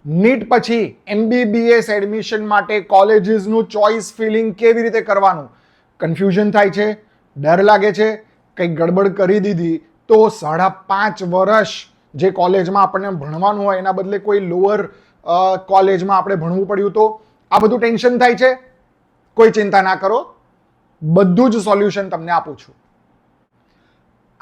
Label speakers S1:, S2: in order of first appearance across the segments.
S1: NEET પછી MBBS admission માટે કોલેજીસનું choice feeling કેવી રીતે કરવાનું, કન્ફ્યુઝન થાય છે, ડર લાગે છે, કંઈક ગડબડ કરી દીધી તો 5.5 વર્ષ જે કોલેજમાં આપણને ભણવાનું હોય એના બદલે કોઈ લોઅર કોલેજમાં આપણે ભણવું પડ્યું તો આ બધું ટેન્શન થાય છે. કોઈ ચિંતા ના કરો, બધું જ સોલ્યુશન તમને આપું છું.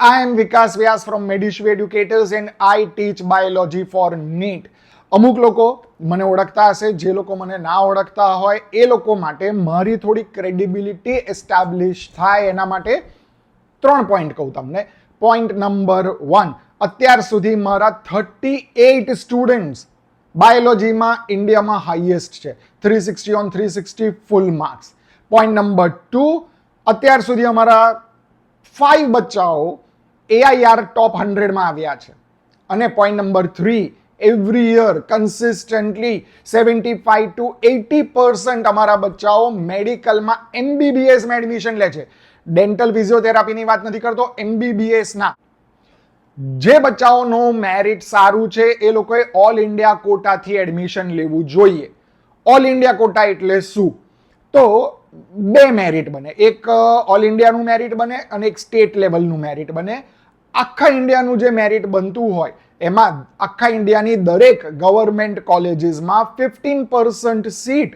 S1: I am Vikas Vyas from Medishwe Educators and I teach biology for NEET. અમુક લોકો મને ઓળખતા હશે, જે લોકો મને ના ઓળખતા હોય એ લોકો માટે મારી થોડી ક્રેડિબિલિટી એસ્ટાબ્લિશ થાય એના માટે 3 પોઈન્ટ કહું તમને. પોઈન્ટ નંબર 1, અત્યાર સુધી મારા 38 સ્ટુડન્ટ્સ બાયોલોજીમાં ઇન્ડિયામાં હાઈએસ્ટ છે, 360 on 360 full marks. Point number 2, અત્યાર સુધી અમારા 5 બચ્ચાઓ AIR ટોપ 100 માં આવ્યા છે. અને point number 3, every year consistently 75 to 80% અમારા બચ્ચાઓ મેડિકલમાં MBBS માં એડમિશન લે છે. ડેન્ટલ ફિઝિયોથેરાપીની વાત નથી કરતો, MBBS ના. જે બચ્ચાઓનું મેરિટ સારું છે એ લોકોએ ઓલ ઇન્ડિયા કોટાથી એડમિશન લેવું જોઈએ. ઓલ ઇન્ડિયા કોટા એટલે શું? તો 2 મેરિટ બને, એક ઓલ ઇન્ડિયાનું મેરિટ બને અને એક સ્ટેટ લેવલનું મેરિટ બને. આખા ઇન્ડિયાનું જે મેરિટ બનતું હોય એમાં આખા ઇન્ડિયાની દરેક ગવર્મેન્ટ કોલેજીસમાં 15% સીટ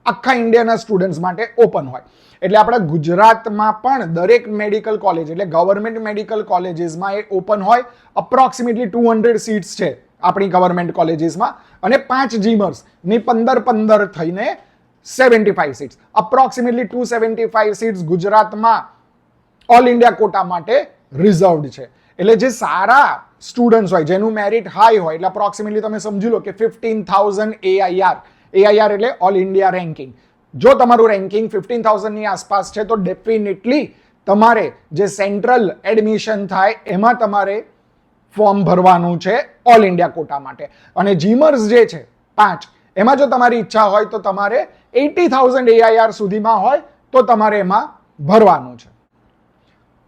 S1: આખા ઇન્ડિયાના સ્ટુડન્ટ્સ માટે ઓપન હોય. એટલે આપણા ગુજરાતમાં પણ દરેક મેડિકલ કોલેજ એટલે ગવર્મેન્ટ મેડિકલ કોલેજીસમાં એ ઓપન હોય. અપ્રોક્સિમેટલી 200 સીટ્સ છે આપણી ગવર્મેન્ટ કોલેજીસમાં અને 5 જીમર્સ ની 15 થઈને 75 સીટ્સ, અપ્રોક્સિમેટલી 275 સીટ્સ ગુજરાતમાં ઓલ ઇન્ડિયા કોટા માટે રિઝર્વડ છે. એટલે જે સારા સ્ટુડન્ટ્સ હોય, જેનું મેરિટ હાઈ હોય, એટલે અપ્રોક્સિમેટલી તમે સમજી લો કે 15,000 AIR એટલે ઓલ ઇન્ડિયા રેન્કિંગ. જો તમારું રેન્કિંગ 15,000 ની આસપાસ છે તો ડેફિનેટલી તમારે જે સેન્ટ્રલ એડમિશન થાય એમાં તમારે ફોર્મ ભરવાનું છે ઓલ ઇન્ડિયા કોટા માટે. અને જીમર્સ જે છે 5, એમાં જો તમારી ઈચ્છા હોય તો તમારે 80,000 AIR સુધીમાં હોય તો તમારે એમાં ભરવાનું છે.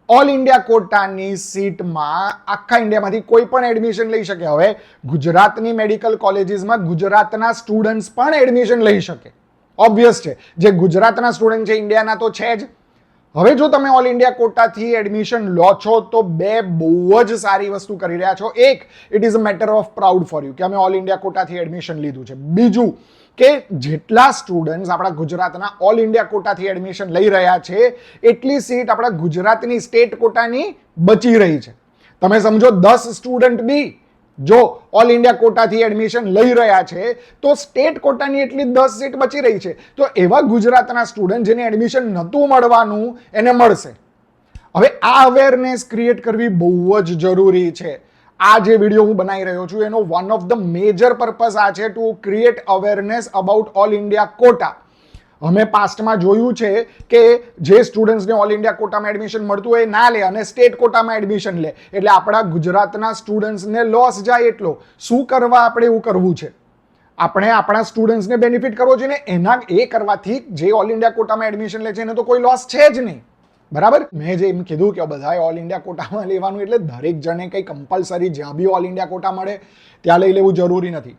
S1: ઓલ ઇન્ડિયા કોટાની સીટમાં આખા ઇન્ડિયામાંથી કોઈ પણ એડમિશન લઈ શકે. હવે ગુજરાતની મેડિકલ કોલેજીસમાં ગુજરાતના સ્ટુડન્ટ્સ પણ એડમિશન લઈ શકે, ઓબ્વિયસ છે. જે ગુજરાતના સ્ટુડન્ટ છે ઇન્ડિયાના તો છે જ. હવે જો તમે ઓલ ઇન્ડિયા કોટાથી એડમિશન લો છો તો 2 બહુ જ સારી વસ્તુ કરી રહ્યા છો. એક, it is a matter of proud for you કે અમે ઓલ ઇન્ડિયા કોટાથી એડમિશન લીધું છે. બીજું કે જેટલા સ્ટુડન્ટ્સ આપણા ગુજરાતના ઓલ ઇન્ડિયા કોટાથી એડમિશન લઈ રહ્યા છે એટલી સીટ આપણા ગુજરાતની સ્ટેટ કોટાની બચી રહી છે. તમે સમજો 10 સ્ટુડન્ટ બી જો ઓલ ઇન્ડિયા કોટાથી એડમિશન લઈ રહ્યા છે તો સ્ટેટ કોટાની એટલી 10 સીટ બચી રહી છે. તો એવા ગુજરાતના સ્ટુડન્ટ જેને એડમિશન નહોતું મળવાનું એને મળશે. હવે આ અવેરનેસ ક્રિએટ કરવી બહુ જ જરૂરી છે. આ જે વિડીયો હું બનાવી રહ્યો છું એનો one of the major purpose આ છે to create awareness about all India quota. અમે પાસ્ટમાં જોયું છે કે જે સ્ટુડન્ટ્સને ઓલ ઇન્ડિયા કોટામાં એડમિશન મળતું હોય ના લે અને સ્ટેટ કોટામાં એડમિશન લે, એટલે આપણા ગુજરાતના સ્ટુડન્ટ્સને લોસ જાય. એટલો શું કરવા આપણે એવું કરવું છે? આપણે આપણા સ્ટુડન્ટ્સને બેનિફિટ કરવો જોઈએ ને. એના એ કરવાથી જે ઓલ ઇન્ડિયા કોટામાં એડમિશન લે છે એને તો કોઈ લોસ છે જ નહીં, બરાબર? મેં જે એમ કીધું કે બધાએ ઓલ ઇન્ડિયા કોટામાં લેવાનું એટલે દરેક જણે કંઈ કમ્પલસરી જ્યાં બી ઓલ ઇન્ડિયા કોટા મળે ત્યાં લઈ લેવું જરૂરી નથી.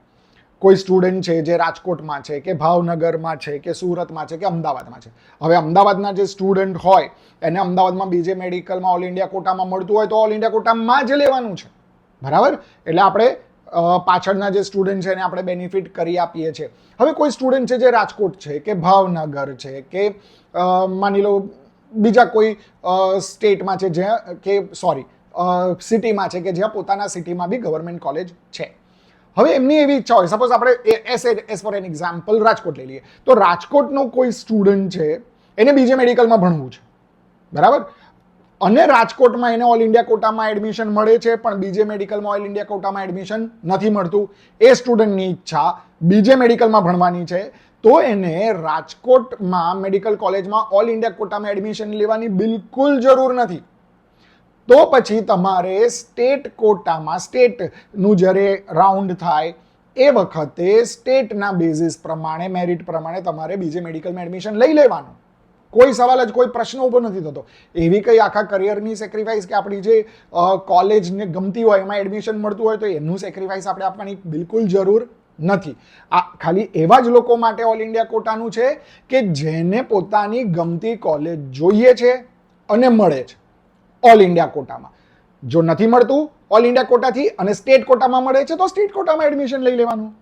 S1: કોઈ સ્ટુડન્ટ છે જે રાજકોટમાં છે કે ભાવનગરમાં છે કે સુરતમાં છે કે અમદાવાદમાં છે. હવે અમદાવાદના જે સ્ટુડન્ટ હોય એને અમદાવાદમાં બીજે મેડિકલમાં ઓલ ઇન્ડિયા કોટામાં મળતું હોય તો ઓલ ઇન્ડિયા કોટામાં જ લેવાનું છે, બરાબર? એટલે આપણે પાછળના જે સ્ટુડન્ટ છે એને આપણે બેનિફિટ કરી આપીએ છીએ. હવે કોઈ સ્ટુડન્ટ છે જે રાજકોટ છે કે ભાવનગર છે કે માની લો બીજા કોઈ સ્ટેટમાં છે જ્યાં કે સિટીમાં છે કે જ્યાં પોતાના સિટીમાં બી ગવર્મેન્ટ કોલેજ છે. હવે એમની એવી ઈચ્છા હોય, સપોઝ આપણે as for an example Rajkot લઈ લઈએ તો રાજકોટનો કોઈ સ્ટુડન્ટ છે એને બીજે મેડિકલમાં ભણવું છે, બરાબર? અને રાજકોટમાં એને ઓલ ઇન્ડિયા કોટામાં એડમિશન મળે છે પણ બીજે મેડિકલમાં ઓલ ઇન્ડિયા કોટામાં એડમિશન નથી મળતું. એ સ્ટુડન્ટની ઈચ્છા બીજે મેડિકલમાં ભણવાની છે તો એને રાજકોટમાં મેડિકલ કોલેજમાં ઓલ ઇન્ડિયા કોટામાં એડમિશન લેવાની બિલકુલ જરૂર નથી. તો પછી તમારે સ્ટેટ કોટામાં, સ્ટેટનું જ્યારે રાઉન્ડ થાય એ વખતે સ્ટેટના બેઝિસ પ્રમાણે, મેરિટ પ્રમાણે તમારે બીજે મેડિકલમાં એડમિશન લઈ લેવાનું. કોઈ સવાલ જ, કોઈ પ્રશ્ન ઊભો નથી થતો. એવી કઈ આખા કરિયરની સેક્રિફાઈસ કે આપણી જે કોલેજને ગમતી હોય એમાં એડમિશન મળતું હોય તો એનું સેક્રિફાઈસ આપણે આપવાની બિલકુલ જરૂર નથી. આ ખાલી એવા જ લોકો માટે ઓલ ઇન્ડિયા કોટાનું છે કે જેને પોતાની ગમતી કોલેજ જોઈએ છે અને મળે છે ઓલ ઇન્ડિયા કોટામાં. જો નથી મળતું ઓલ ઇન્ડિયા કોટાથી અને સ્ટેટ કોટામાં મળે છે તો સ્ટેટ કોટામાં એડમિશન લઈ લેવાનું.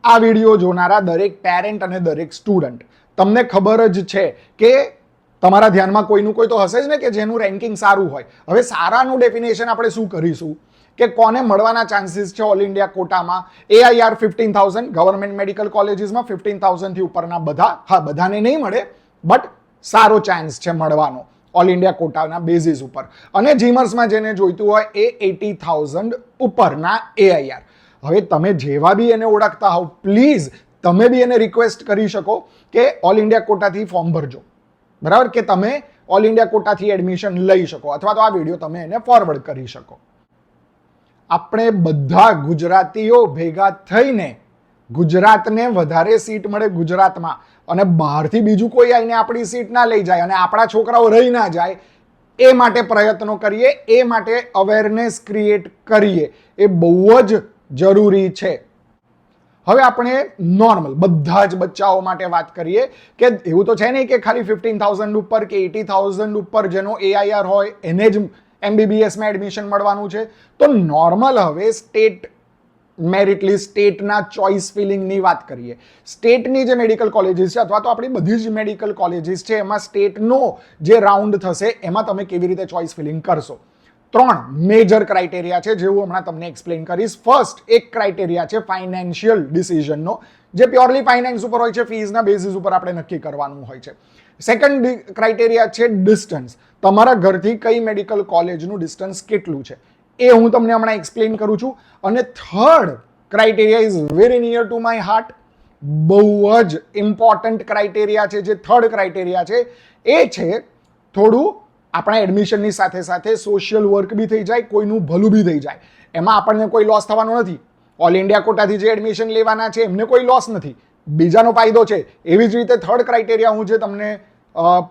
S1: આ વિડીયો જોનારા દરેક પેરેન્ટ અને દરેક સ્ટુડન્ટ, તમને ખબર જ છે કે તમારા ધ્યાનમાં કોઈનું કોઈ તો હશે જ ને કે જેનું રેન્કિંગ સારું હોય. હવે સારાનું ડેફિનેશન આપણે શું કરીશું કે કોને મળવાના ચાન્સીસ છે ઓલ ઇન્ડિયા કોટામાં. AIR 15,000 ગવર્મેન્ટ મેડિકલ કોલેજીસમાં 15,000 થી ઉપરના બધા, હા બધાને નહીં મળે બટ સારો ચાન્સ છે મળવાનો ઓલ ઇન્ડિયા કોટાના બેઝિસ ઉપર. અને જીમર્સમાં જેને જોઈતું હોય એ 80,000 ઉપરના AIR. હવે તમે જેવા બી એને ઓળખતા હોવ પ્લીઝ તમે બી એને રિક્વેસ્ટ કરી શકો કે ઓલ ઇન્ડિયા કોટાથી ફોર્મ ભરજો, બરાબર, કે તમે ઓલ ઇન્ડિયા કોટાથી એડમિશન લઈ શકો, અથવા તો આ વિડીયો તમે એને ફોરવર્ડ કરી શકો. આપણે બધા ગુજરાતીઓ ભેગા થઈને ગુજરાતને વધારે સીટ મળે ગુજરાતમાં અને બહારથી બીજું કોઈ આવીને આપણી સીટ ના લઈ જાય અને આપણા છોકરાઓ રહી ના જાય એ માટે પ્રયત્નો કરીએ, એ માટે અવેરનેસ ક્રિએટ કરીએ. એ બહુ જ જરૂરી છે. હવે આપણે નોર્મલ બધા જ બચ્ચાઓ માટે વાત કરીએ કે એવું તો છે નહીં કે ખાલી 15,000 ઉપર કે 80,000 ઉપર જેનો AIR હોય એને જ MBBSમાં એડમિશન મળવાનું છે. તો નોર્મલ હવે સ્ટેટ મેરિટ લિસ્ટ, સ્ટેટના ચોઇસ ફિલિંગની વાત કરીએ. સ્ટેટની જે મેડિકલ કોલેજીસ છે અથવા તો આપણી બધી જ મેડિકલ કોલેજીસ છે એમાં સ્ટેટનો જે રાઉન્ડ થશે એમાં તમે કેવી રીતે ચોઇસ ફિલિંગ કરશો. 3 મેજર ક્રાઇટેરિયા છે જે હું હમણાં તમને એક્સપ્લેન કરીશ. ફર્સ્ટ એક ક્રાઇટેરિયા છે ફાઇનાન્શિયલ ડિસિઝનનો, જે પ્યોરલી ફાઇનાન્સ ઉપર હોય છે, ફીઝના બેઝિસ ઉપર આપણે નક્કી કરવાનું હોય છે. સેકન્ડ ક્રાઇટેરિયા છે ડિસ્ટન્સ, તમારા ઘરથી કઈ મેડિકલ કોલેજનું ડિસ્ટન્સ કેટલું છે એ હું તમને હમણાં એક્સપ્લેન કરું છું. અને third criteria is very near to my heart, બહુ જ ઇમ્પોર્ટન્ટ ક્રાઇટેરિયા છે. જે થર્ડ ક્રાઇટેરિયા છે એ છે થોડું આપણા એડમિશનની સાથે સાથે સોશિયલ વર્ક બી થઈ જાય, કોઈનું ભલું બી થઈ જાય. એમાં આપણને કોઈ લોસ થવાનો નથી. ઓલ ઇન્ડિયા કોટાથી જે એડમિશન લેવાના છે એમને કોઈ લોસ નથી, બીજાનો ફાયદો છે. એવી જ રીતે થર્ડ ક્રાઇટેરિયા હું જે તમને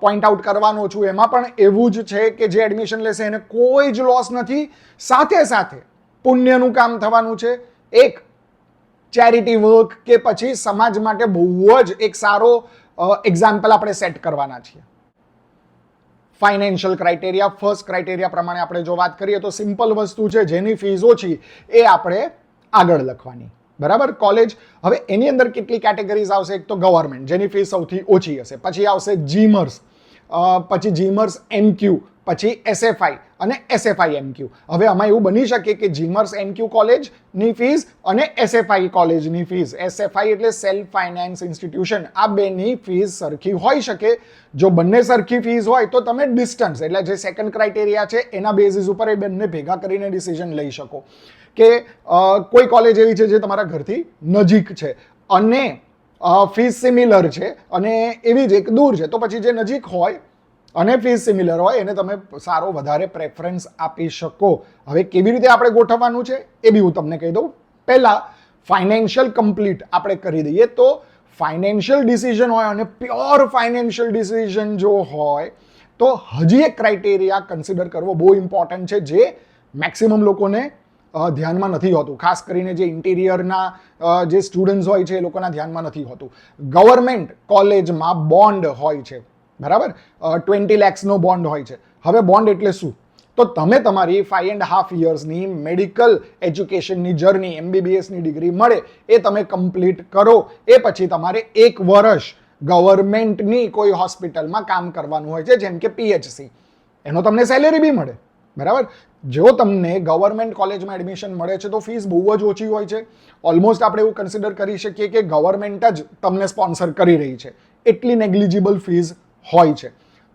S1: પોઈન્ટ આઉટ કરવાનો છું એમાં પણ એવું જ છે કે જે એડમિશન લેશે એને કોઈ જ લોસ નથી. સાથે સાથે પુણ્યનું કામ થવાનું છે, એક ચેરિટી વર્ક કે પછી સમાજ માટે બહુ જ એક સારો એક્ઝામ્પલ આપણે સેટ કરવાના છીએ. ફાઇનાન્શિયલ ક્રાઇટેરિયા, ફર્સ્ટ ક્રાઇટેરિયા પ્રમાણે આપણે જો વાત કરીએ તો સિમ્પલ વસ્તુ છે, જેની ફીસ ઓછી એ આપણે આગળ લખવાની, બરાબર. કોલેજ, હવે એની અંદર કેટલી કેટેગરીઝ આવશે? એક તો ગવર્મેન્ટ જેની ફીસ સૌથી ઓછી હશે, પછી આવશે જીમર્સ, પછી જીમર્સ MQ, પછી SFI અને SFI MQ. હવે આમાં એવું બની શકે કે જીમર્સ MQ કોલેજની ફીસ અને SFI કોલેજની ફીસ, SFI એટલે સેલ્ફ ફાઇનાન્સ ઇન્સ્ટિટ્યુશન, આ બેની ફીસ સરખી હોઈ શકે. જો બંને સરખી ફીસ હોય તો તમે ડિસ્ટન્સ એટલે જે સેકન્ડ ક્રાઇટેરિયા છે એના બેઝિસ ઉપર એ બંને ભેગા કરીને ડિસિઝન લઈ શકો કે કોઈ કોલેજ એવી છે જે તમારા ઘરથી નજીક છે અને ફીસ સિમિલર છે અને એવી જ એક દૂર છે, તો પછી જે નજીક હોય અને ફીસ સિમિલર હોય એને તમે સારો વધારે પ્રેફરન્સ આપી શકો. હવે કેવી રીતે આપણે ગોઠવવાનું છે એ બી હું તમને કહી દઉં. પહેલા ફાઇનાન્શિયલ કમ્પ્લીટ આપણે કરી દઈએ. તો ફાઇનાન્શિયલ ડિસિઝન હોય અને પ્યોર ફાઇનાન્શિયલ ડિસિઝન જો હોય તો હજી એક ક્રાઇટેરિયા કન્સિડર કરવો બહુ ઇમ્પોર્ટન્ટ છે, જે મેક્સિમમ લોકોને ધ્યાનમાં નથી હોતું, ખાસ કરીને જે ઇન્ટિરિયરના જે સ્ટુડન્ટ્સ હોય છે એ લોકોના ધ્યાનમાં નથી હોતું. ગવર્મેન્ટ કોલેજમાં બોન્ડ હોય છે, બરાબર, 20 lakhsનો બોન્ડ હોય છે. હવે બોન્ડ એટલે શું? તો તમે તમારી 5.5 yearsની મેડિકલ એજ્યુકેશનની જર્ની, MBBSની ડિગ્રી મળે એ તમે કમ્પ્લીટ કરો, એ પછી તમારે 1 વર્ષ ગવર્મેન્ટની કોઈ હોસ્પિટલમાં કામ કરવાનું હોય છે, જેમ કે PHC. એનો તમને સેલેરી બી મળે, બરાબર. જો તમને ગવર્મેન્ટ કોલેજમાં એડમિશન મળે છે તો ફીસ બહુ જ ઓછી હોય છે. ઓલમોસ્ટ આપણે એવું કન્સિડર કરી શકીએ કે ગવર્મેન્ટ જ તમને સ્પોન્સર કરી રહી છે, એટલી નેગ્લિજિબલ ફીસ હોય છે.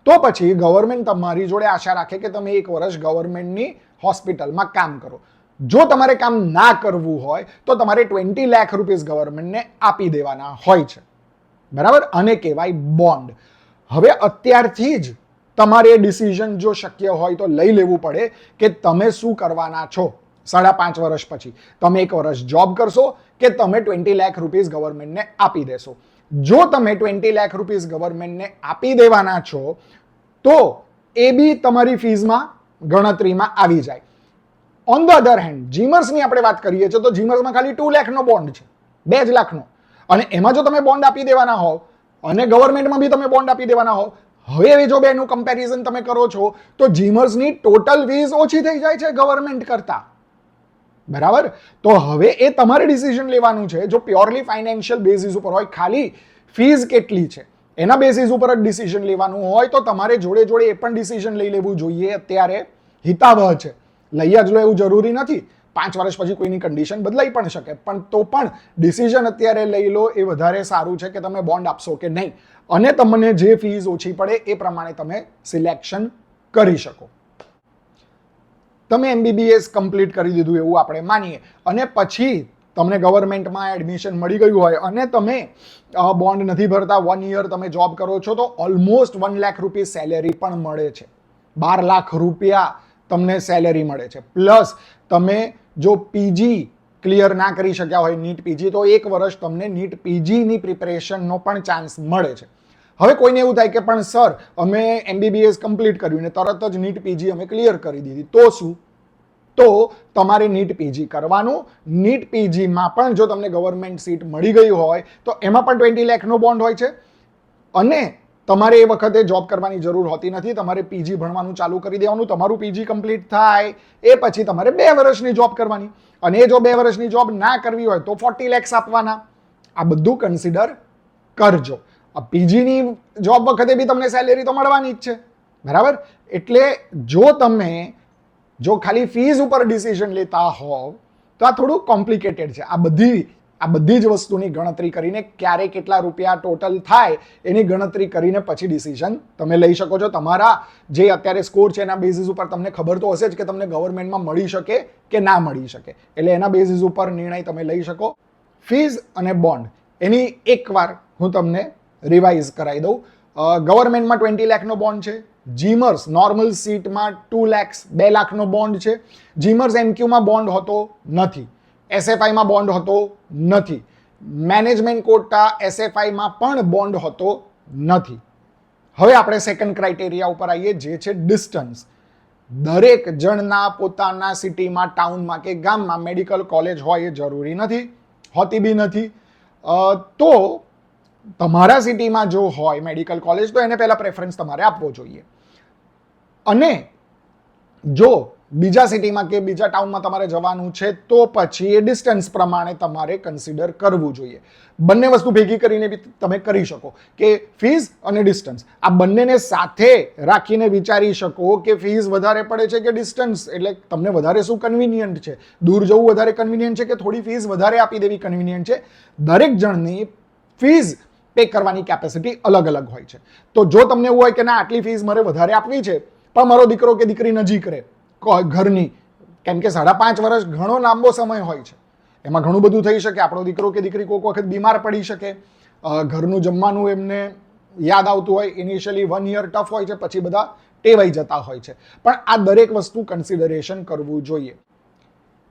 S1: તો પછી ગવર્મેન્ટ તમારી જોડે આશા રાખે કે તમે 1 વર્ષ ગવર્મેન્ટની હોસ્પિટલમાં કામ કરો. જો તમારે કામ ના કરવું હોય તો તમારે 20 લાખ રૂપીસ ગવર્મેન્ટને આપી દેવાના હોય છે, બરાબર. આને કહેવાય બોન્ડ. હવે અત્યારથી જ તમારે ડિસિઝન જો શક્ય હોય તો લઈ લેવું પડે કે તમે શું કરવાના છો 5.5 વર્ષ પછી. તમે 1 વર્ષ જોબ કરશો કે તમે 20 લાખ રૂપીસ ગવર્મેન્ટને આપી દેશો. જો તમે 20 લાખ રૂપીસ ગવર્મેન્ટને આપી દેવાના છો તો એ બી તમારી ફીઝમાં ગણતરીમાં આવી જાય. ઓન ધ અધર હેન્ડ જીમર્સની આપણે વાત કરીએ છીએ તો જીમર્સમાં ખાલી 2 લાખનો બોન્ડ છે, 2 જ લાખનો. અને એમાં જો તમે બોન્ડ આપી દેવાના હોવ અને ગવર્મેન્ટમાં બી તમે બોન્ડ આપી દેવાના હોવ, હવે જો બેનું કમ્પેરિઝન તમે કરો છો તો જીમર્સની ટોટલ ફીસ ઓછી થઈ જાય છે ગવર્મેન્ટ કરતા. બરાબર? તો હવે એ તમારે ડિસિઝન લેવાનું છે. જો પ્યોરલી ફાઇનાન્શિયલ બેઝિસ ઉપર હોય, ખાલી ફીસ કેટલી છે એના બેસિસ ઉપર જ ડિસિઝન લેવાનું હોય, તો તમારે જોડે જોડે એ પણ ડિસિઝન લઈ લેવું જોઈએ. અત્યારે હિતાવહ છે, લઈ જ લો એવું જરૂરી નથી. 5 વર્ષ પછી કોઈની કન્ડિશન બદલાઈ પણ શકે, પણ તો પણ ડિસિઝન અત્યારે લઈ લો એ વધારે સારું છે કે તમે બોન્ડ આપશો કે નહીં, અને તમને જે ફીસ ઓછી પડે એ પ્રમાણે તમે સિલેક્શન કરી શકો. તમે MBBS કમ્પ્લીટ કરી દીધું એવું આપણે માનીએ, અને પછી તમને ગવર્મેન્ટમાં એડમિશન મળી ગયું હોય અને તમે બોન્ડ નથી ભરતા, 1 યર તમે જોબ કરો છો, તો ઓલમોસ્ટ 1 લાખ રૂપિયા સેલેરી પણ મળે છે. 12 લાખ રૂપિયા તમને સેલેરી મળે છે. પ્લસ તમે જો પીજી ક્લિયર ના કરી શક્યા હોય, નીટ પીજી, તો 1 વર્ષ તમને નીટ પીજીની પ્રિપેરેશનનો પણ ચાન્સ મળે છે. હવે કોઈને એવું થાય કે પણ સર અમે MBBS કમ્પ્લીટ કર્યું ને તરત જ નીટ પીજી અમે ક્લિયર કરી દીધી, તો શું? તો તમારે નીટ પીજી કરવાનું. નીટ પીજીમાં પણ જો તમને ગવર્મેન્ટ સીટ મળી ગઈ હોય તો એમાં પણ 20 લાખનો બોન્ડ હોય છે, અને તમારે એ વખતે જોબ કરવાની જરૂર હોતી નથી. તમારે પીજી ભણવાનું ચાલુ કરી દેવાનું. તમારું પીજી કમ્પ્લીટ થાય એ પછી તમારે 2 વર્ષની જોબ કરવાની, અને એ જો 2 વર્ષની જોબ ના કરવી હોય તો 40 લાખ આપવાના. આ બધું કન્સિડર કરજો. પીજીની જોબ વખતે બી તમને સેલેરી તો મળવાની જ છે. બરાબર? એટલે જો ખાલી ફીસ ઉપર ડિસિઝન લેતા હોવ તો આ થોડું કોમ્પ્લિકેટેડ છે. આ બધી જ વસ્તુની ગણતરી કરીને ક્યારે કેટલા રૂપિયા ટોટલ થાય એની ગણતરી કરીને પછી ડિસિઝન તમે લઈ શકો છો. તમારા જે અત્યારે સ્કોર છે એના બેઝિસ ઉપર તમને ખબર તો હશે જ કે તમને ગવર્મેન્ટમાં મળી શકે કે ના મળી શકે, એટલે એના બેઝિસ ઉપર નિર્ણય તમે લઈ શકો. ફીસ અને બોન્ડ એની એકવાર હું તમને રિવાઇઝ કરાવી દઉં. ગવર્મેન્ટમાં 20 લાખનો બોન્ડ છે. જીમર્સ નોર્મલ સીટમાં 2 લાખનો બોન્ડ છે. જીમર્સ MQમાં બોન્ડ હોતો નથી. SFIમાં બોન્ડ હોતો નથી. મેનેજમેન્ટ કોટા SFIમાં પણ બોન્ડ હોતો નથી. હવે આપણે સેકન્ડ ક્રાઇટેરિયા ઉપર આવીએ, જે છે ડિસ્ટન્સ. દરેક જણના પોતાના સિટીમાં, ટાઉનમાં કે ગામમાં મેડિકલ કોલેજ હોય એ જરૂરી નથી, હોતી બી નથી. તો તમારા સિટીમાં જો હોય મેડિકલ કોલેજ તો એને પહેલા પ્રેફરન્સ તમારે આપવો જોઈએ. અને જો બીજા સિટીમાં કે બીજા ટાઉનમાં તમારે જવાનું છે તો પછી એ ડિસ્ટન્સ પ્રમાણે તમારે કન્સિડર કરવું જોઈએ. બંને વસ્તુ ભેગી કરીને બી તમે કરી શકો કે ફીસ અને ડિસ્ટન્સ આ બંનેને સાથે રાખીને વિચારી શકો કે ફીસ વધારે પડે છે કે ડિસ્ટન્સ, એટલે તમને વધારે શું કન્વિનિયન્ટ છે, દૂર જવું વધારે કન્વિનિયન્ટ છે કે થોડી ફીસ વધારે આપી દેવી કન્વિનિયન્ટ છે. દરેક જણની ફીસ પે કરવાની કેપેસિટી અલગ અલગ હોય છે. તો જો તમને એવું હોય કે ના આટલી ફીસ મારે વધારે આપવી છે પણ મારો દીકરો કે દીકરી નજીક રહે ઘરની, કેમ કે 5.5 વર્ષ ઘણો લાંબો સમય હોય છે, એમાં ઘણું બધું થઈ શકે. આપણો દીકરો કે દીકરી કોઈક વખત બીમાર પડી શકે, ઘરનું જમવાનું એમને યાદ આવતું હોય, ઇનિશિયલી 1 યર ટફ હોય છે, પછી બધા ટેવાઈ જતા હોય છે. પણ આ દરેક વસ્તુ કન્સિડરેશન કરવું જોઈએ.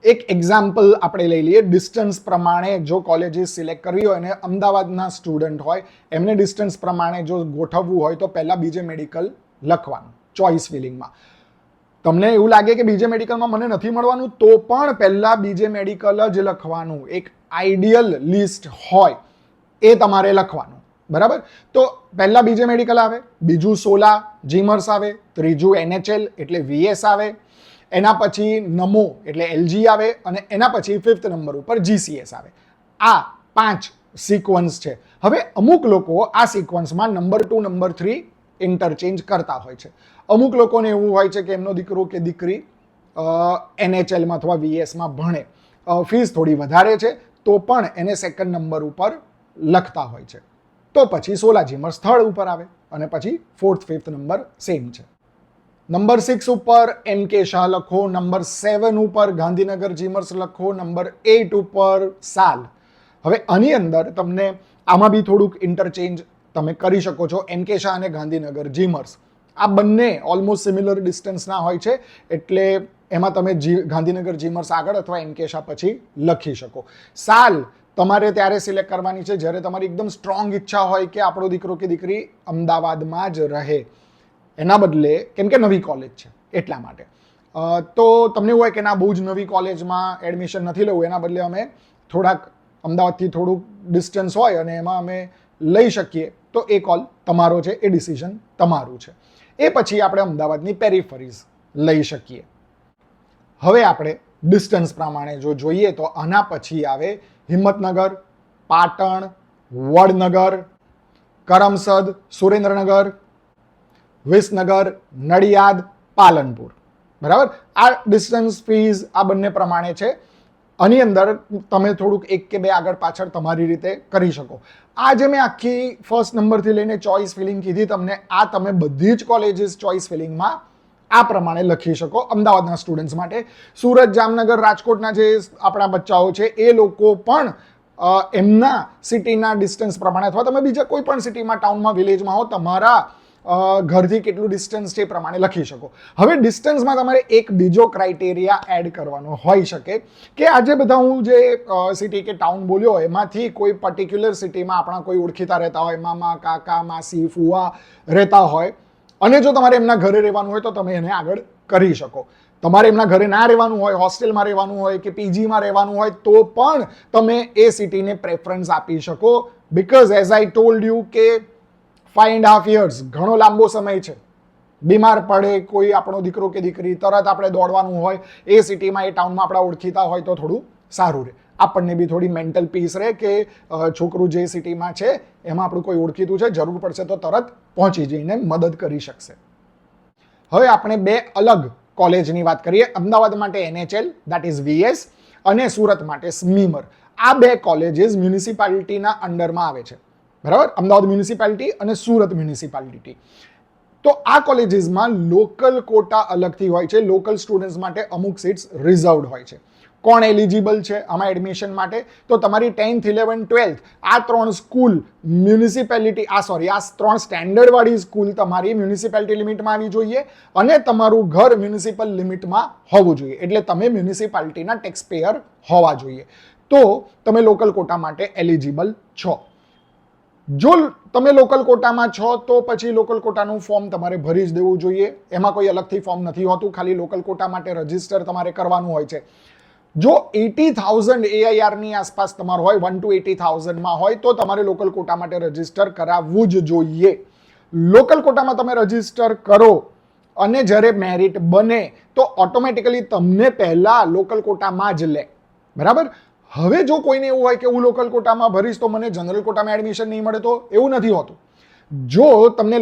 S1: એક એક્ઝામ્પલ આપણે લઈ લઈએ. ડિસ્ટન્સ પ્રમાણે જો કોલેજીસ સિલેક્ટ કરવી હોય અને અમદાવાદના સ્ટુડન્ટ હોય એમને ડિસ્ટન્સ પ્રમાણે જો ગોઠવવું હોય તો પહેલા બીજે મેડિકલ લખવાનું ચોઇસ ફિલિંગમાં. તમને એવું લાગે કે બીજે મેડિકલમાં મને નથી મળવાનું તો પણ પહેલા બીજે મેડિકલ જ લખવાનું. એક આઈડિયલ લિસ્ટ હોય એ તમારે લખવાનું. બરાબર? તો પહેલા બીજે મેડિકલ આવે, બીજું સોલા જીમર્સ આવે, ત્રીજું NHL એટલે VS આવે, એના પછી નમો એટલે LG આવે, અને એના પછી 5th નંબર ઉપર GCS આવે. આ 5 સિક્વન્સ છે. હવે અમુક લોકો આ સિક્વન્સમાં નંબર 2 નંબર 3 ઇન્ટરચેન્જ કરતા હોય છે. અમુક લોકોને એવું હોય છે કે એમનો દીકરો કે દીકરી NHLમાં અથવા VSમાં ભણે, ફીસ થોડી વધારે છે તો પણ એને 2nd નંબર ઉપર લખતા હોય છે. તો પછી સોલા જીમર્સ 3rd ઉપર આવે, અને પછી 4th 5th નંબર સેમ છે. નંબર 6 ઉપર MK શાહ લખો, નંબર 7 ઉપર ગાંધીનગર જીમર્સ લખો, નંબર 8 ઉપર સાલ. હવે આની અંદર તમને આમાં બી થોડુંક ઇન્ટરચેન્જ તમે કરી શકો છો. MK શાહ અને ગાંધીનગર જીમર્સ આ બંને ઓલમોસ્ટ સિમિલર ડિસ્ટન્સના હોય છે, એટલે એમાં તમે ગાંધીનગર જીમર્સ આગળ અથવા MK શાહ પછી લખી શકો. સાલ તમારે ત્યારે સિલેક્ટ કરવાની છે જ્યારે તમારી એકદમ સ્ટ્રોંગ ઈચ્છા હોય કે આપણો દીકરો કે દીકરી અમદાવાદમાં જ રહે, એના બદલે કેમ કે નવી કોલેજ છે એટલા માટે. તો તમને એવું હોય કે ના બહુ જ નવી કોલેજમાં એડમિશન નથી લેવું, એના બદલે અમે થોડાક અમદાવાદથી થોડુંક ડિસ્ટન્સ હોય અને એમાં અમે લઈ શકીએ તો એ કોલ તમારો છે, એ ડિસિઝન તમારું છે. એ પછી આપણે અમદાવાદની પેરીફરીઝ લઈ શકીએ. હવે આપણે ડિસ્ટન્સ પ્રમાણે જો જોઈએ તો આના પછી આવે હિંમતનગર, પાટણ, વડનગર, કરમસદ, સુરેન્દ્રનગર, વિસનગર, નડિયાદ, પાલનપુર. બરાબર, આ ડિસ્ટન્સ ફીઝ આ બંને પ્રમાણે છે. આની અંદર તમે થોડુંક એક કે બે આગળ પાછળ તમારી રીતે કરી શકો. આ જે મેં આખી ફર્સ્ટ નંબરથી લઈને ચોઇસ ફિલિંગ કીધી તમને, આ તમે બધી જ કોલેજીસ ચોઇસ ફિલિંગમાં આ પ્રમાણે લખી શકો અમદાવાદના સ્ટુડન્ટ્સ માટે. સુરત, જામનગર, રાજકોટના જે આપણા બચ્ચાઓ છે એ લોકો પણ એમના સિટીના ડિસ્ટન્સ પ્રમાણે અથવા તમે બીજા કોઈ પણ સિટીમાં, ટાઉનમાં, વિલેજમાં હો, તમારા ઘરથી કેટલું ડિસ્ટન્સ છે એ પ્રમાણે લખી શકો. હવે ડિસ્ટન્સમાં તમારે એક બીજો ક્રાઇટેરિયા એડ કરવાનો હોઈ શકે કે આજે બધા હું જે સિટી કે ટાઉન બોલ્યો એમાંથી કોઈ પર્ટિક્યુલર સિટીમાં આપણા કોઈ ઓળખીતા રહેતા હોય, મામા, કાકા, માસી, ફુવા રહેતા હોય અને જો તમારે એમના ઘરે રહેવાનું હોય તો તમે એને આગળ કરી શકો. તમારે એમના ઘરે ના રહેવાનું હોય, હોસ્ટેલમાં રહેવાનું હોય કે પીજીમાં રહેવાનું હોય તો પણ તમે એ સિટીને પ્રેફરન્સ આપી શકો. Because as I told you કે 5.5 years ઘણો લાંબો સમય છે. બીમાર પડે કોઈ આપણો દીકરો કે દીકરી, તરત આપણે દોડવાનું હોય એ સિટીમાં, એ ટાઉનમાં આપણા ઓળખીતા હોય તો થોડું સારું રહે. આપણને બી થોડી મેન્ટલ પીસ રહે કે છોકરું જે સિટીમાં છે એમાં આપણું કોઈ ઓળખીતું છે, જરૂર પડશે તો તરત પહોંચી જઈને મદદ કરી શકશે. હવે આપણે બે અલગ કોલેજની વાત કરીએ. અમદાવાદ માટે NHL દેટ ઇઝ VS અને સુરત માટે સ્મીમર. આ બે કોલેજીસ મ્યુનિસિપાલિટીના અંડરમાં આવે છે. બરાબર, અમદાવાદ મ્યુનિસિપાલિટી અને સુરત મ્યુનિસિપાલિટી. તો આ કોલેજીસમાં લોકલ કોટા અલગથી હોય છે. લોકલ સ્ટુડન્ટ્સ માટે અમુક સીટ્સ રિઝર્વડ હોય છે. કોણ એલિજિબલ છે આમાં એડમિશન માટે? તો તમારી 10th, 11th, 12th આ ત્રણ સ્કૂલ મ્યુનિસિપાલિટી આ 3 સ્ટેન્ડર્ડવાળી સ્કૂલ તમારી મ્યુનિસિપાલિટી લિમિટમાં આવી જોઈએ અને તમારું ઘર મ્યુનિસિપલ લિમિટમાં હોવું જોઈએ. એટલે તમે મ્યુનિસિપાલિટીના ટેક્સ પેયર હોવા જોઈએ. તો તમે લોકલ કોટા માટે એલિજિબલ છો. જો તમે લોકલ કોટામાં છો તો પછી લોકલ કોટાનું ફોર્મ તમારે ભરી જ દેવું જોઈએ. એમાં કોઈ અલગથી ફોર્મ નથી હોતું, ખાલી લોકલ કોટા માટે રજીસ્ટર તમારે કરવાનું હોય છે. જો 80,000 AIRની આસપાસ તમારું હોય, 1 to 80,000માં હોય તો તમારે લોકલ કોટા માટે રજીસ્ટર કરાવવું જ જોઈએ. લોકલ કોટામાં તમે રજીસ્ટર કરો અને જ્યારે મેરિટ બને તો ઓટોમેટિકલી તમને પહેલા લોકલ કોટામાં જ લે. બરાબર. હવે જો કોઈને એવું હોય કે હું લોકલ કોટામાં ભરીશ તો મને જનરલ કોટામાં એડમિશન નહીં મળે, તો એવું નથી હોતું. જો તમને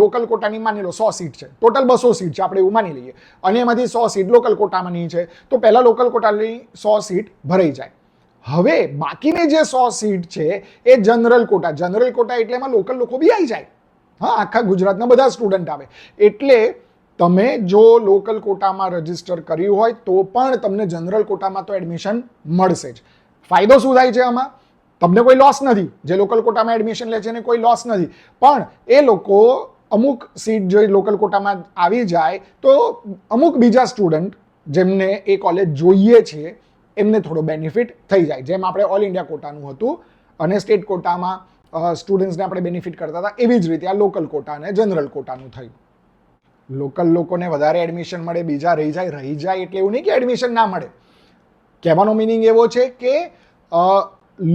S1: લોકલ કોટાની માની લો 100 સીટ છે, ટોટલ 200 સીટ છે, આપણે એવું માની લઈએ, અને એમાંથી 100 સીટ લોકલ કોટામાંની છે, તો પહેલા લોકલ કોટાની 100 સીટ ભરાઈ જાય. હવે બાકીની જે 100 સીટ છે એ જનરલ કોટા. જનરલ કોટા એટલે એમાં લોકલ લોકો બી આવી જાય. હા, આખા ગુજરાતના બધા સ્ટુડન્ટ આવે. એટલે તમે જો લોકલ કોટામાં રજીસ્ટર કર્યું હોય તો પણ તમને જનરલ કોટામાં તો એડમિશન મળશે જ. ફાયદો શું થાય છે આમાં? તમને કોઈ લોસ નથી. જે લોકલ કોટામાં એડમિશન લે છે એને કોઈ લોસ નથી, પણ એ લોકો અમુક સીટ જો લોકલ કોટામાં આવી જાય તો અમુક બીજા સ્ટુડન્ટ જેમને એ કોલેજ જોઈએ છે એમને થોડો બેનિફિટ થઈ જાય. જેમ આપણે ઓલ ઇન્ડિયા કોટાનું હતું અને સ્ટેટ કોટામાં સ્ટુડન્ટ્સને આપણે બેનિફિટ કરતા હતા, એવી જ રીતે આ લોકલ કોટા અને જનરલ કોટાનું થયું. લોકલ લોકોને વધારે એડમિશન મળે, બીજા રહી જાય એટલે એવું નહીં કે એડમિશન ના મળે. કહેવાનો મિનિંગ એવો છે કે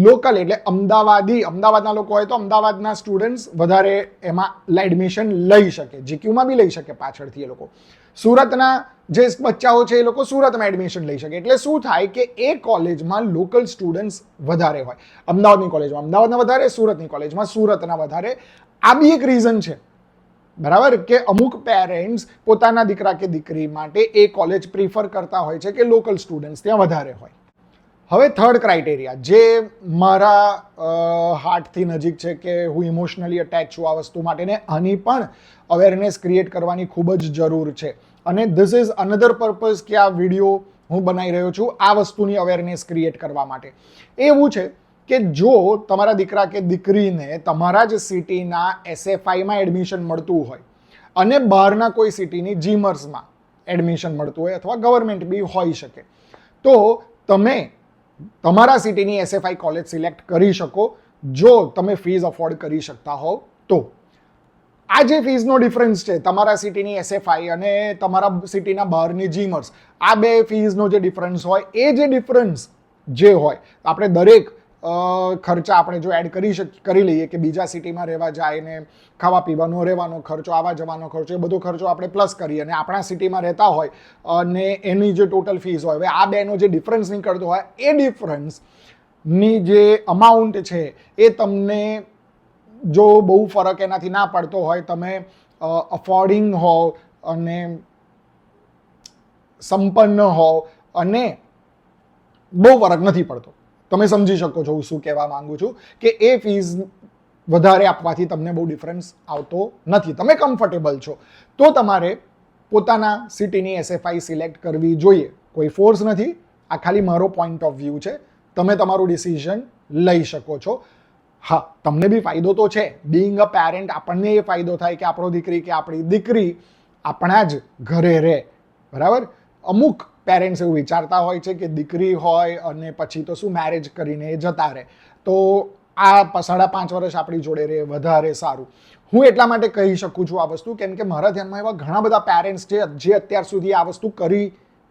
S1: લોકલ એટલે અમદાવાદના લોકો હોય તો અમદાવાદના સ્ટુડન્ટ્સ વધારે એમાં એડમિશન લઈ શકે, જીક્યુમાં બી લઈ શકે પાછળથી એ લોકો. સુરતના જે બચ્ચાઓ છે એ લોકો સુરતમાં એડમિશન લઈ શકે. એટલે શું થાય કે એ કોલેજમાં લોકલ સ્ટુડન્ટ્સ વધારે હોય. અમદાવાદની કોલેજમાં અમદાવાદના વધારે, સુરતની કોલેજમાં સુરતના વધારે. આ બી એક રીઝન છે. બરાબર, કે અમુક પેરેન્ટ્સ પોતાના દીકરા કે દીકરી માટે એ કોલેજ પ્રિફર કરતા હોય છે કે લોકલ સ્ટુડન્ટ્સ ત્યાં વધારે હોય. હવે થર્ડ ક્રાઇટેરિયા જે મારા હાર્ટથી નજીક છે કે હું ઇમોશનલી અટેચ છું આ વસ્તુ માટે, ને આની પણ અવેરનેસ ક્રિએટ કરવાની ખૂબ જ જરૂર છે. અને ધીસ ઇઝ અનધર પર્પઝ કે આ વિડીયો હું બનાવી રહ્યો છું આ વસ્તુની અવેરનેસ ક્રિએટ કરવા માટે. એવું છે કે જો તમારા દીકરા કે દીકરીને તમારા જ સિટીના SFIમાં એડમિશન મળતું હોય અને બહારના કોઈ સિટીની જીમર્સમાં એડમિશન મળતું હોય અથવા ગવર્મેન્ટ બી હોઈ શકે, તો તમે તમારા સિટીની SFI કોલેજ સિલેક્ટ કરી શકો જો તમે ફીસ અફોર્ડ કરી શકતા હોવ તો. આ જે ફીસનો ડિફરન્સ છે તમારા સિટીની SFI અને તમારા સિટીના બહારની જીમર્સ, આ બે ફીસનો જે ડિફરન્સ હોય એ જે ડિફરન્સ જે હોય આપણે દરેક ખર્ચા આપણે જો એડ કરી લઈએ કે બીજા સિટીમાં રહેવા જાય ને ખાવા પીવાનો રહેવાનો ખર્ચો, આવા જવાનો ખર્ચો, એ બધો ખર્ચો આપણે પ્લસ કરીએ અને આપણા સિટીમાં રહેતા હોય અને એની જે ટોટલ ફીસ હોય, હવે આ બેનો જે ડિફરન્સ નીકળતો હોય એ ડિફરન્સની જે અમાઉન્ટ છે એ તમને જો બહુ ફરક એનાથી ના પડતો હોય, તમે અફોર્ડિંગ હોવ અને સંપન્ન હોવ અને બહુ ફરક નથી પડતો, તમે સમજી શકો છો હું શું કહેવા માંગુ છું કે એ ફીસ વધારે આપવાથી તમને બહુ ડિફરન્સ આવતો નથી, તમે કમ્ફર્ટેબલ છો તો તમારે પોતાના સિટીની એસએફઆઈ સિલેક્ટ કરવી જોઈએ. કોઈ ફોર્સ નથી, આ ખાલી મારો પોઈન્ટ ઓફ વ્યૂ છે, તમે તમારું ડિસિઝન લઈ શકો છો. હા, તમને બી ફાયદો તો છે, બિંગ અ પેરેન્ટ આપણને એ ફાયદો થાય કે આપણો દીકરી કે આપણી દીકરી આપણા જ ઘરે રહે, બરાબર. અમુક પેરેન્ટ્સ એવું વિચારતા હોય છે કે દીકરી હોય અને પછી તો શું મેરેજ કરીને એ જતા રહે, તો આ 5.5 વર્ષ આપણી જોડે રહે વધારે સારું. હું એટલા માટે કહી શકું છું આ વસ્તુ કેમ કે મારા ધ્યાનમાં એવા ઘણા બધા પેરેન્ટ્સ છે જે અત્યાર સુધી આ વસ્તુ કરી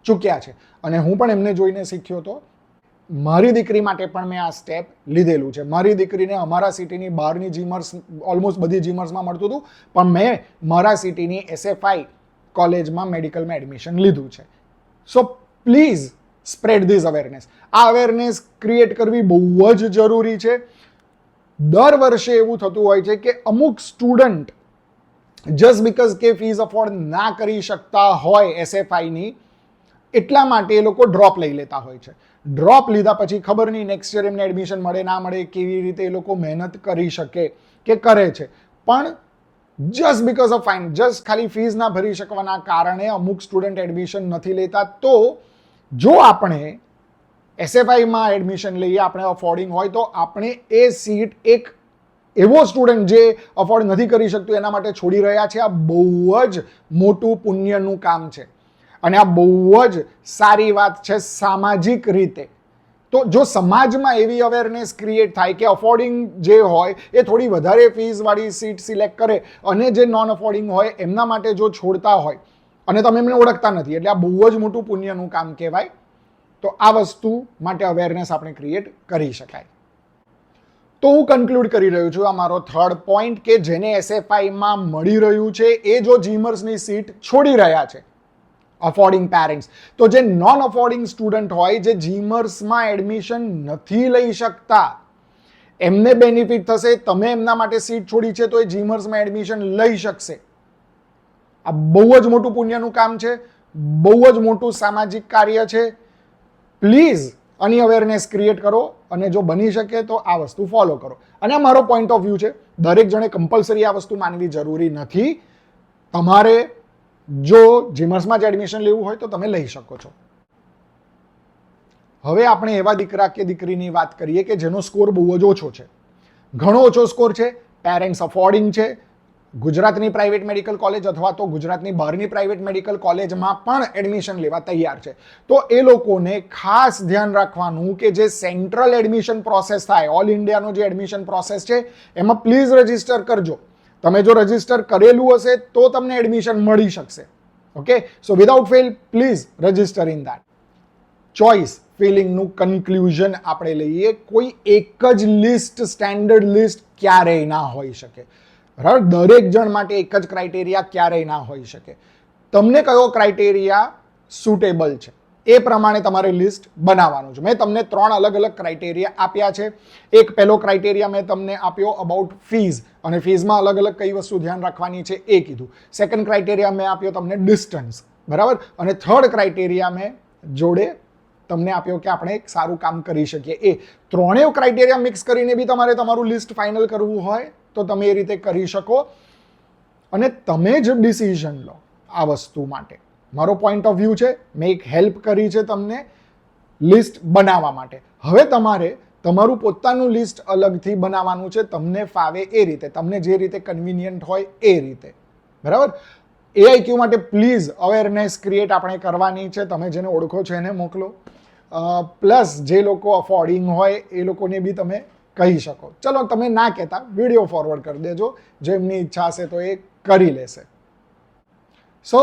S1: ચૂક્યા છે અને હું પણ એમને જોઈને શીખ્યો હતો. મારી દીકરી માટે પણ મેં આ સ્ટેપ લીધેલું છે. મારી દીકરીને અમારા સિટીની બહારની જીમર્સ ઓલમોસ્ટ બધી જીમર્સમાં મળતું હતું, પણ મેં મારા સિટીની એસએફઆઈ કોલેજમાં મેડિકલમાં એડમિશન લીધું છે. So please spread this awareness. આ અવેરનેસ ક્રિએટ કરવી બહુ જ જરૂરી છે. દર વર્ષે એવું થતું હોય છે કે અમુક સ્ટુડન્ટ જસ્ટ બીકોઝ કે ફીસ અફોર્ડ ના કરી શકતા હોય એસએફઆઈની, એટલા માટે એ લોકો ડ્રોપ લઈ લેતા હોય છે. ડ્રોપ લીધા પછી ખબર નહીં નેક્સ્ટ યર એમને એડમિશન મળે ના મળે, કેવી રીતે એ લોકો મહેનત કરી શકે કે કરે છે, પણ just because of fine, just ખાલી ફીસ ના ભરી શકવાના કારણે અમુક સ્ટુડન્ટ એડમિશન નથી લેતા. તો જો આપણે એસએફઆઈમાં એડમિશન લઈએ, આપણે અફોર્ડિંગ હોય તો આપણે એ સીટ એક એવો સ્ટુડન્ટ જે અફોર્ડ નથી કરી શકતું એના માટે છોડી રહ્યા છે. આ બહુ જ મોટું પુણ્યનું કામ છે અને આ બહુ જ સારી વાત છે સામાજિક રીતે. તો જો સમાજમાં એવી અવેરનેસ ક્રિએટ થાય કે અફોર્ડિંગ જે હોય એ થોડી વધારે ફીસવાળી સીટ સિલેક્ટ કરે અને જે નોન અફોર્ડિંગ હોય એમના માટે જો છોડતા હોય અને તમે એમને ઓળખતા નથી, એટલે આ બહુ જ મોટું પુણ્યનું કામ કહેવાય. તો આ વસ્તુ માટે અવેરનેસ આપણે ક્રિએટ કરી શકાય. તો હું કન્ક્લુડ કરી રહ્યો છું આ મારો થર્ડ પોઈન્ટ કે જેને એસએફઆઈમાં મળી રહ્યું છે એ જો જીમર્સની સીટ છોડી રહ્યા છે અફોર્ડિંગ પેરેન્ટ્સ, તો જે નોન અફોર્ડિંગ સ્ટુડન્ટ હોય જે જીમર્સમાં એડમિશન નથી લઈ શકતા એમને બેનિફિટ થશે. તમે એમના માટે સીટ છોડી છે તો એ જીમર્સમાં એડમિશન લઈ શકશે. આ બહુ જ મોટું પુણ્યનું કામ છે, બહુ જ મોટું સામાજિક કાર્ય છે. પ્લીઝ આની અવેરનેસ ક્રિએટ કરો અને જો બની શકે તો આ વસ્તુ ફોલો કરો. અને આ મારો પોઈન્ટ ઓફ વ્યૂ છે, દરેક જણે કમ્પલસરી આ વસ્તુ માનવી જરૂરી નથી. તમારે જો જીમર્સમાં જ એડમિશન લેવું હોય તો તમે લઈ શકો છો. હવે આપણે એવા દીકરા કે દીકરીની વાત કરીએ કે જેનો સ્કોર બહુ જ ઓછો છે, ઘણો ઓછો સ્કોર છે, પેરેન્ટ્સ અફોર્ડિંગ છે, ગુજરાતની પ્રાઇવેટ મેડિકલ કોલેજ અથવા તો ગુજરાતની બહારની પ્રાઇવેટ મેડિકલ કોલેજમાં પણ એડમિશન લેવા તૈયાર છે. તો એ લોકોને ખાસ ધ્યાન રાખવાનું કે જે સેન્ટ્રલ એડમિશન પ્રોસેસ થાય, ઓલ ઇન્ડિયાનો જે એડમિશન પ્રોસેસ છે એમાં પ્લીઝ રજીસ્ટર કરજો. તમે જો રજીસ્ટર કરેલું હશે તો તમને એડમિશન મળી શકશે. Okay, so without fail please register in that. Choice ફિલિંગનું કન્ક્લુઝન આપણે લઈએ. કોઈ એક જ લિસ્ટ, સ્ટેન્ડર્ડ લિસ્ટ ક્યારેય ના હોઈ શકે. બરાબર, દરેક જણ માટે એક જ ક્રાઇટેરિયા ક્યારેય ના હોઈ શકે. તમને કયો ક્રાઇટેરિયા સુટેબલ છે એ પ્રમાણે તમારે લિસ્ટ બનાવવાનું છે. મેં તમને 3 અલગ અલગ ક્રાઇટેરિયા આપ્યા છે. એક પહેલો ક્રાઇટેરિયા મેં તમને આપ્યો અબાઉટ ફીઝ, અને ફીઝમાં અલગ અલગ કઈ વસ્તુ ધ્યાન રાખવાની છે એ કીધું. સેકન્ડ ક્રાઇટેરિયા મેં આપ્યો તમને ડિસ્ટન્સ, બરાબર. અને થર્ડ ક્રાઇટેરિયા મેં જોડે તમને આપ્યો કે આપણે એક સારું કામ કરી શકીએ. એ ત્રણેય ક્રાઇટેરિયા મિક્સ કરીને બી તમારે તમારું લિસ્ટ ફાઇનલ કરવું હોય તો તમે એ રીતે કરી શકો અને તમે જ ડિસિઝન લો આ વસ્તુ માટે. મારો પોઈન્ટ ઓફ વ્યૂ છે, મેં એક હેલ્પ કરી છે તમને લિસ્ટ બનાવવા માટે. હવે તમારે તમારું પોતાનું લિસ્ટ અલગથી બનાવવાનું છે, તમને ફાવે એ રીતે, તમને જે રીતે કન્વિનિયન્ટ હોય એ રીતે, બરાબર. એઆઈક્યુ માટે પ્લીઝ અવેરનેસ ક્રિએટ આપણે કરવાની છે. તમે જેને ઓળખો છો એને મોકલો, પ્લસ જે લોકો અફોર્ડિંગ હોય એ લોકોને બી તમે કહી શકો. ચલો, તમે ના કહેતા વિડીયો ફોરવર્ડ કરી દેજો, જેમની ઈચ્છા હશે તો એ કરી લેશે. સો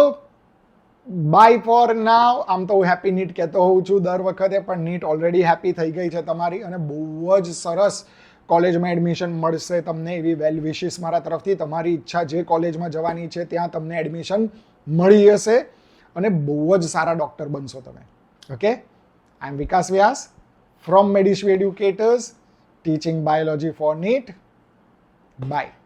S1: બાય ફોર નાવ. આમ તો હું હેપી નીટ કહેતો હોઉં છું દર વખતે, પણ નીટ ઓલરેડી હેપી થઈ ગઈ છે તમારી, અને બહુ જ સરસ કોલેજમાં એડમિશન મળશે તમને, એવી વેલ વિશિસ મારા તરફથી. તમારી ઈચ્છા જે કોલેજમાં જવાની છે ત્યાં તમને એડમિશન મળી હશે, અને બહુ જ સારા ડૉક્ટર બનશો તમે. Okay, I am Vikas Vyas from મેડિશ્વી educators, teaching biology for NEET. By.